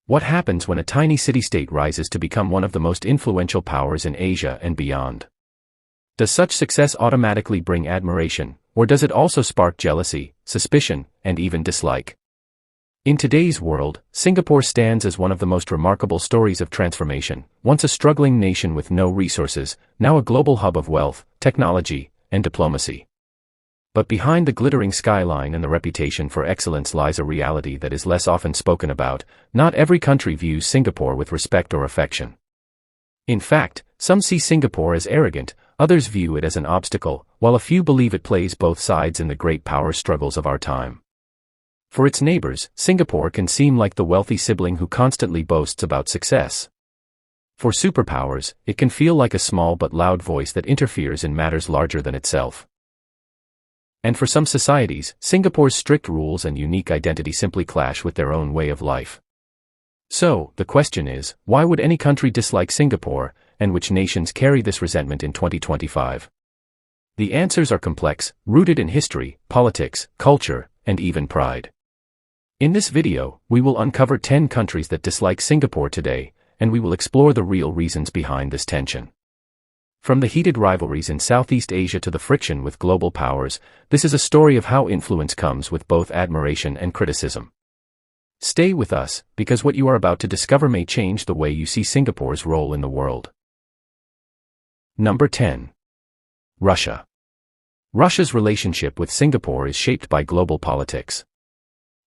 What happens when a tiny city-state rises to become one of the most influential powers in Asia and beyond? Does such success automatically bring admiration, or does it also spark jealousy, suspicion, and even dislike? In today's world, Singapore stands as one of the most remarkable stories of transformation, once a struggling nation with no resources, now a global hub of wealth, technology, and diplomacy. But behind the glittering skyline and the reputation for excellence lies a reality that is less often spoken about. Not every country views Singapore with respect or affection. In fact, some see Singapore as arrogant, others view it as an obstacle, while a few believe it plays both sides in the great power struggles of our time. For its neighbors, Singapore can seem like the wealthy sibling who constantly boasts about success. For superpowers, it can feel like a small but loud voice that interferes in matters larger than itself. And for some societies, Singapore's strict rules and unique identity simply clash with their own way of life. So, the question is, why would any country dislike Singapore, and which nations carry this resentment in 2025? The answers are complex, rooted in history, politics, culture, and even pride. In this video, we will uncover 10 countries that dislike Singapore today, and we will explore the real reasons behind this tension. From the heated rivalries in Southeast Asia to the friction with global powers, this is a story of how influence comes with both admiration and criticism. Stay with us, because what you are about to discover may change the way you see Singapore's role in the world. Number 10. Russia. Russia's relationship with Singapore is shaped by global politics.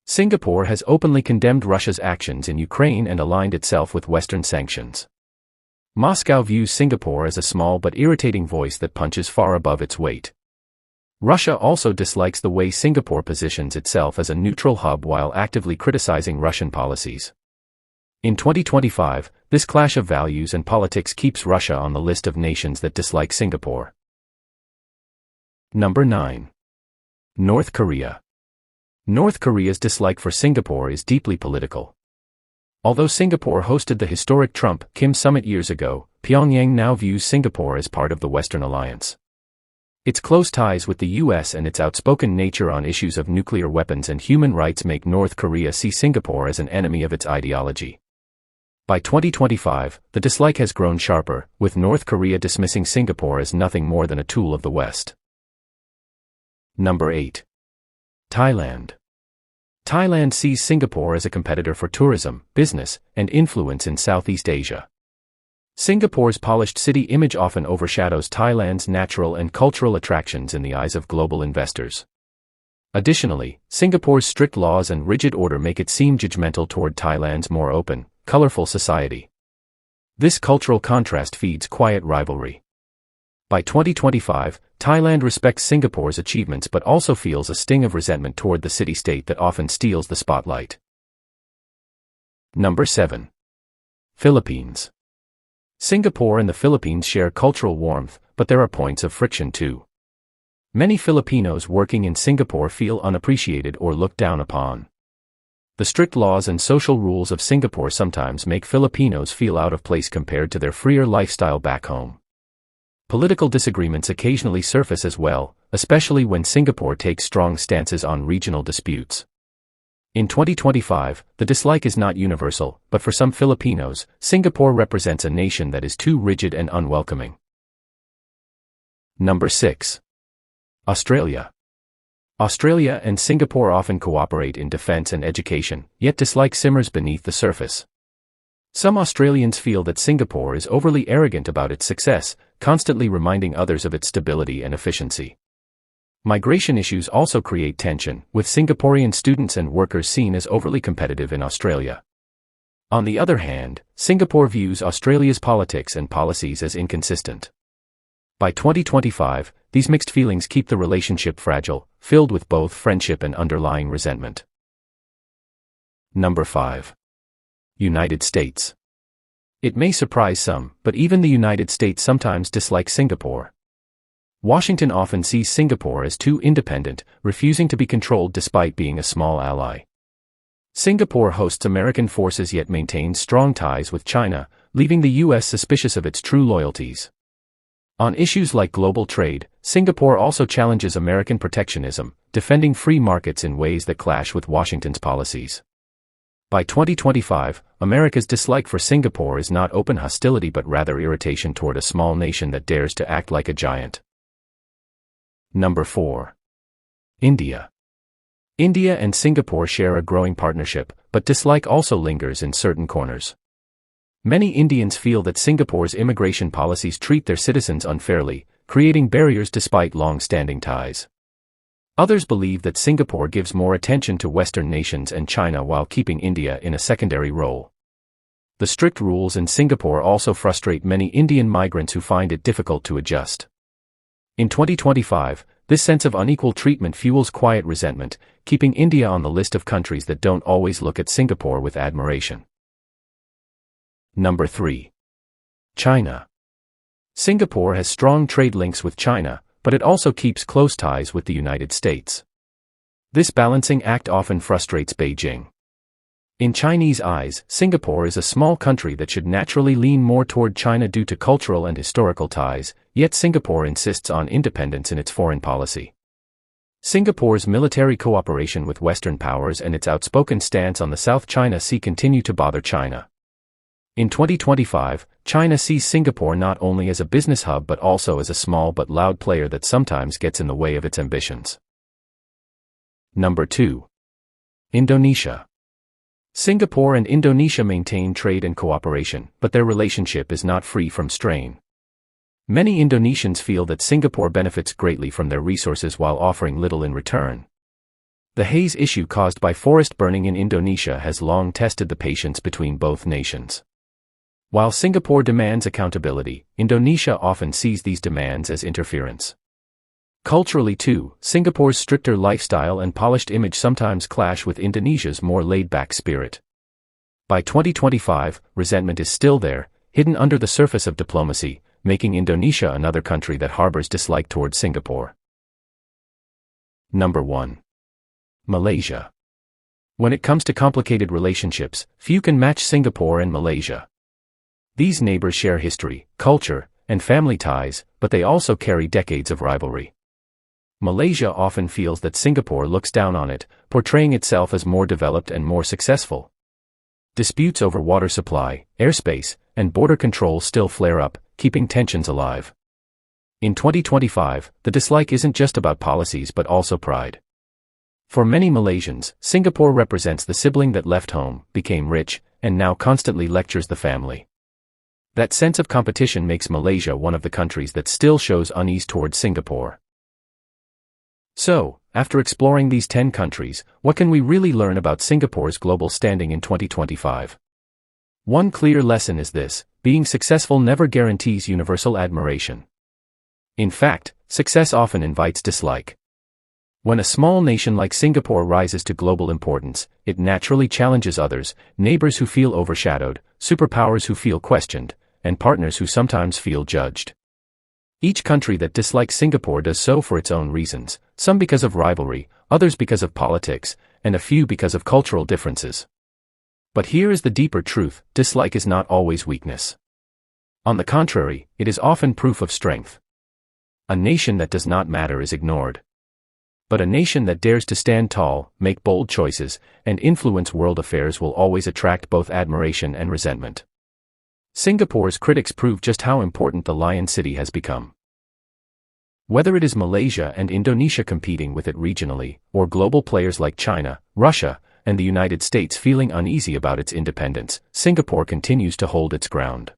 Singapore has openly condemned Russia's actions in Ukraine and aligned itself with Western sanctions. Moscow views Singapore as a small but irritating voice that punches far above its weight. Russia also dislikes the way Singapore positions itself as a neutral hub while actively criticizing Russian policies. In 2025, this clash of values and politics keeps Russia on the list of nations that dislike Singapore. Number 9. North Korea. North Korea's dislike for Singapore is deeply political. Although Singapore hosted the historic Trump-Kim summit years ago, Pyongyang now views Singapore as part of the Western alliance. Its close ties with the US and its outspoken nature on issues of nuclear weapons and human rights make North Korea see Singapore as an enemy of its ideology. By 2025, the dislike has grown sharper, with North Korea dismissing Singapore as nothing more than a tool of the West. Number 8. Thailand. Thailand sees Singapore as a competitor for tourism, business, and influence in Southeast Asia. Singapore's polished city image often overshadows Thailand's natural and cultural attractions in the eyes of global investors. Additionally, Singapore's strict laws and rigid order make it seem judgmental toward Thailand's more open, colorful society. This cultural contrast feeds quiet rivalry. By 2025, Thailand respects Singapore's achievements but also feels a sting of resentment toward the city-state that often steals the spotlight. Number 7. Philippines. Singapore and the Philippines share cultural warmth, but there are points of friction too. Many Filipinos working in Singapore feel unappreciated or looked down upon. The strict laws and social rules of Singapore sometimes make Filipinos feel out of place compared to their freer lifestyle back home. Political disagreements occasionally surface as well, especially when Singapore takes strong stances on regional disputes. In 2025, the dislike is not universal, but for some Filipinos, Singapore represents a nation that is too rigid and unwelcoming. Number 6. Australia. Australia and Singapore often cooperate in defense and education, yet dislike simmers beneath the surface. Some Australians feel that Singapore is overly arrogant about its success, constantly reminding others of its stability and efficiency. Migration issues also create tension, with Singaporean students and workers seen as overly competitive in Australia. On the other hand, Singapore views Australia's politics and policies as inconsistent. By 2025, these mixed feelings keep the relationship fragile, filled with both friendship and underlying resentment. Number 5. United States. It may surprise some, but even the United States sometimes dislikes Singapore. Washington often sees Singapore as too independent, refusing to be controlled despite being a small ally. Singapore hosts American forces yet maintains strong ties with China, leaving the US suspicious of its true loyalties. On issues like global trade, Singapore also challenges American protectionism, defending free markets in ways that clash with Washington's policies. By 2025, America's dislike for Singapore is not open hostility but rather irritation toward a small nation that dares to act like a giant. Number 4. India. India and Singapore share a growing partnership, but dislike also lingers in certain corners. Many Indians feel that Singapore's immigration policies treat their citizens unfairly, creating barriers despite long-standing ties. Others believe that Singapore gives more attention to Western nations and China while keeping India in a secondary role. The strict rules in Singapore also frustrate many Indian migrants who find it difficult to adjust. In 2025, this sense of unequal treatment fuels quiet resentment, keeping India on the list of countries that don't always look at Singapore with admiration. Number 3. China. Singapore has strong trade links with China, but it also keeps close ties with the United States. This balancing act often frustrates Beijing. In Chinese eyes, Singapore is a small country that should naturally lean more toward China due to cultural and historical ties, yet Singapore insists on independence in its foreign policy. Singapore's military cooperation with Western powers and its outspoken stance on the South China Sea continue to bother China. In 2025, China sees Singapore not only as a business hub but also as a small but loud player that sometimes gets in the way of its ambitions. Number 2. Indonesia. Singapore and Indonesia maintain trade and cooperation, but their relationship is not free from strain. Many Indonesians feel that Singapore benefits greatly from their resources while offering little in return. The haze issue caused by forest burning in Indonesia has long tested the patience between both nations. While Singapore demands accountability, Indonesia often sees these demands as interference. Culturally too, Singapore's stricter lifestyle and polished image sometimes clash with Indonesia's more laid-back spirit. By 2025, resentment is still there, hidden under the surface of diplomacy, making Indonesia another country that harbors dislike towards Singapore. Number 1. Malaysia. When it comes to complicated relationships, few can match Singapore and Malaysia. These neighbors share history, culture, and family ties, but they also carry decades of rivalry. Malaysia often feels that Singapore looks down on it, portraying itself as more developed and more successful. Disputes over water supply, airspace, and border control still flare up, keeping tensions alive. In 2025, the dislike isn't just about policies but also pride. For many Malaysians, Singapore represents the sibling that left home, became rich, and now constantly lectures the family. That sense of competition makes Malaysia one of the countries that still shows unease towards Singapore. So, after exploring these 10 countries, what can we really learn about Singapore's global standing in 2025? One clear lesson is this: being successful never guarantees universal admiration. In fact, success often invites dislike. When a small nation like Singapore rises to global importance, it naturally challenges others, neighbors who feel overshadowed, superpowers who feel questioned, and partners who sometimes feel judged. Each country that dislikes Singapore does so for its own reasons, some because of rivalry, others because of politics, and a few because of cultural differences. But here is the deeper truth: dislike is not always weakness. On the contrary, it is often proof of strength. A nation that does not matter is ignored. But a nation that dares to stand tall, make bold choices, and influence world affairs will always attract both admiration and resentment. Singapore's critics prove just how important the Lion City has become. Whether it is Malaysia and Indonesia competing with it regionally, or global players like China, Russia, and the United States feeling uneasy about its independence, Singapore continues to hold its ground.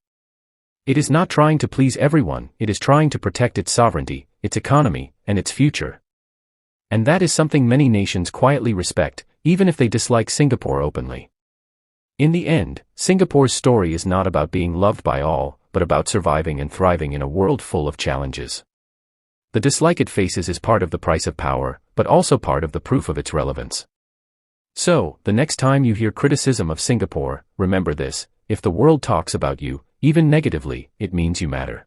It is not trying to please everyone, it is trying to protect its sovereignty, its economy, and its future. And that is something many nations quietly respect, even if they dislike Singapore openly. In the end, Singapore's story is not about being loved by all, but about surviving and thriving in a world full of challenges. The dislike it faces is part of the price of power, but also part of the proof of its relevance. So, the next time you hear criticism of Singapore, remember this: if the world talks about you, even negatively, it means you matter.